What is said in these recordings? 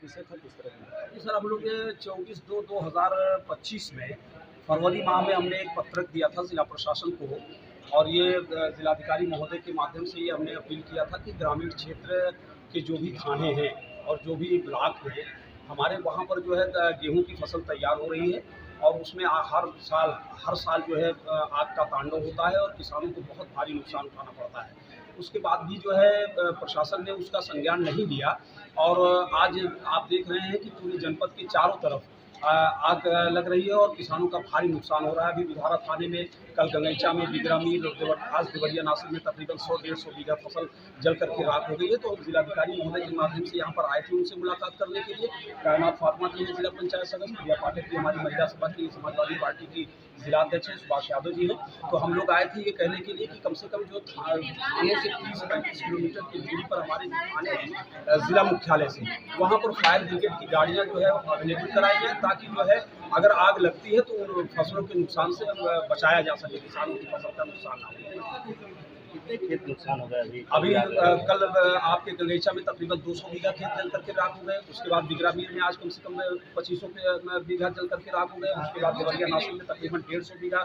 विषय था किस तरह का? जी सर, हम लोग 24/2/2025 में फरवरी माह में हमने एक पत्रक दिया था जिला प्रशासन को और ये जिलाधिकारी महोदय के माध्यम से ये हमने अपील किया था कि ग्रामीण क्षेत्र के जो भी थाने हैं और जो भी ब्लॉक हैं, हमारे वहाँ पर जो है गेहूँ की फसल तैयार हो रही है और उसमें हर साल जो है आग का तांडव होता है और किसानों को बहुत भारी नुकसान उठाना पड़ता है। उसके बाद भी जो है प्रशासन ने उसका संज्ञान नहीं लिया और आज आप देख रहे हैं कि पूरे जनपद के चारों तरफ आग लग रही है और किसानों का भारी नुकसान हो रहा है। अभी बुधवारा थाने में, कल गंगैचा में, बिगरा मील और आज देवरिया नासिक में तकरीबन 100-150 बीघा फसल जल करके राख हो गई है। तो जिलाधिकारी महोदय के माध्यम से यहाँ पर आए थे उनसे मुलाकात करने के लिए। कायनात फातिमा जी हैं जिला पंचायत सदस्य, प्रिया पाठक जी हमारी महिला सभा की समाजवादी पार्टी की जिला अध्यक्ष हैं, सुभाष यादव जी हैं। तो हम लोग आए थे ये कहने के लिए कि कम से कम जो थानों से 30-35 किलोमीटर की दूरी पर हमारे जो थाने हैं जिला मुख्यालय से, वहाँ पर फायर ब्रिगेड की गाड़ियाँ जो है अवेलेबल कराई जाए ताकि जो है अगर आग लगती है तो उन फसलों के नुकसान से बचाया जा सके, किसानों की फसल का नुकसान ना हो। कितने खेत नुकसान हो गए अभी? अभी कल आपके गंगैचा में तकरीबन 200 बीघा खेत जल करके राख हो गए। उसके बाद बिगरा मीर में आज कम से कम 2500 बीघा जल करके राख हो गए। उसके बाद देवरिया नासिक में तकरीबन 150 बीघा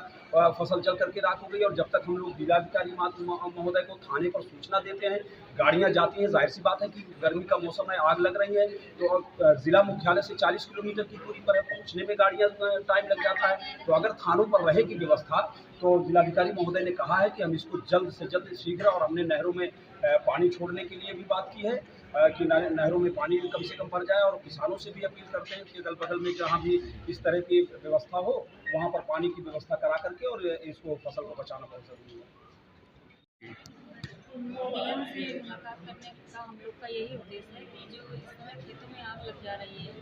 फसल जल करके राख हो गई। और जब तक हम लोग जिलाधिकारी महोदय को थाने पर सूचना देते हैं, गाड़ियाँ जाती हैं, जाहिर सी बात है कि गर्मी का मौसम है, आग लग रही है, तो जिला मुख्यालय से 40 किलोमीटर की दूरी पर है, पहुँचने में गाड़ियाँ टाइम लग जाता है। तो अगर थानों पर रहेगी व्यवस्था तो जिलाधिकारी महोदय ने कहा है कि हम इसको जल्द से जल्द शीघ्र, और हमने नहरों में पानी छोड़ने के लिए भी बात की है कि नहरों में पानी कम से कम भर जाए। और किसानों से भी अपील करते हैं कि अगल बगल में जहाँ भी इस तरह की व्यवस्था हो वहाँ पर पानी की व्यवस्था करा करके और इसको फसल को बचाना बहुत ज़रूरी है। डीएम से मुलाकात करने का हम लोग का यही उद्देश्य है कि जो इस समय खेतों में आग लग जा रही है,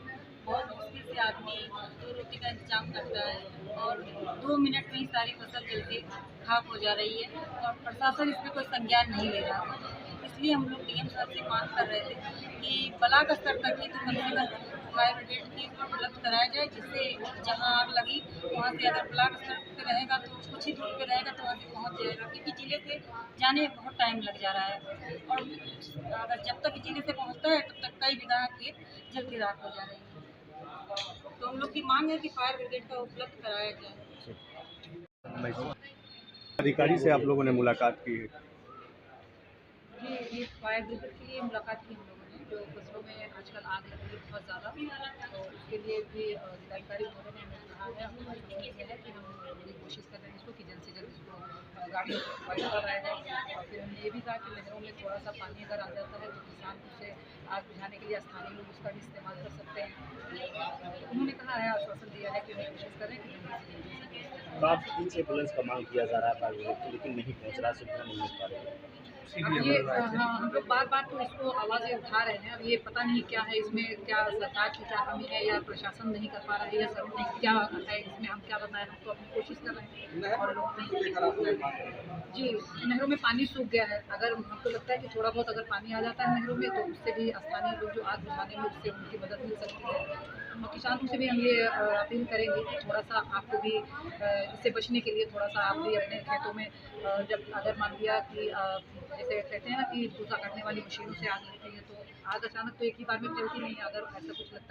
बहुत मुश्किल से आदमी 2 रोटी का इंतजाम करता है और 2 मिनट में ही सारी फसल जल के खाक हो जा रही है और प्रशासन इस पर कोई संज्ञान नहीं ले रहा था। इसलिए हम लोग डीएम साहब से मांग कर रहे थे कि ब्लॉक स्तर तक ही तो कम से कम फायर ब्रिगेड की उपलब्ध कराया जाए, जिससे जहाँ आग लगी वहाँ से अगर ब्लॉक स्तर पर रहेगा तो कुछ ही दूर पे रहेगा तो वहाँ से पहुँच जाएगा, क्योंकि जिले से जाने में बहुत टाइम लग जा रहा है और अगर जब तक जिले से पहुँचता है तब तक कई बीघा खेत जल के राख हो जा रही है। तो हम लोग की मांग है कि फायर ब्रिगेड का उपलब्ध कराया जाए। अधिकारी से आप लोगों ने मुलाकात की है? जी, ये फायर ब्रिगेड के लिए मुलाकात की हम लोगों ने, जो फसलों में आजकल आग लग रही है बहुत ज़्यादा, तो उसके लिए भी जिलाधिकारी महोदय ने हमें कहा है, हमारी ये है कि हम पूरी कोशिश कर रहे हैं इसको कि जल्द से जल्द इसको गाड़ियों को प्रोवाइड करवाया जाए। और फिर हमने ये भी कहा कि नहरों में थोड़ा सा पानी अगर आ जाता है तो किसान उससे आग बुझाने के लिए स्थानीय लोग उसका भी इस्तेमाल कर सकते हैं। उन्होंने कहा है, आश्वासन दिया है कि हम कोशिश कर रहे हैं कि जल्दी से जल्दी काफ़ी दिन से एम्बुलेंस का मांग किया जा रहा है फायर ब्रिगेड को, लेकिन नहीं पहुंच रहा, सुविधा नहीं मिल पा रही है। अब ये हाँ, हम लोग बार-बार तो इसको आवाज़ें उठा रहे हैं। अब ये पता नहीं क्या है इसमें, क्या सरकार की क्या कमी है या प्रशासन नहीं कर पा रहा है या सब क्या है इसमें, हम क्या बताएं। हम तो अपनी कोशिश कर रहे हैं और जी, नहरों में पानी सूख गया है। अगर हमको लगता है कि थोड़ा बहुत अगर पानी आ जाता है नहरों में तो उससे भी स्थानीय लोग जो आग बुझाने में उससे उनकी मदद मिल सकती है। किसानों से भी हम ये अपील करेंगे कि थोड़ा सा आपको भी इससे बचने के लिए थोड़ा सा आप भी अपने खेतों में जब अगर मान लिया कि जैसे कहते हैं ना कि भूसा काटने वाली मशीनों से आग लगती है, तो आग अचानक तो एक ही बार में फैलती नहीं है। अगर ऐसा कुछ लगता है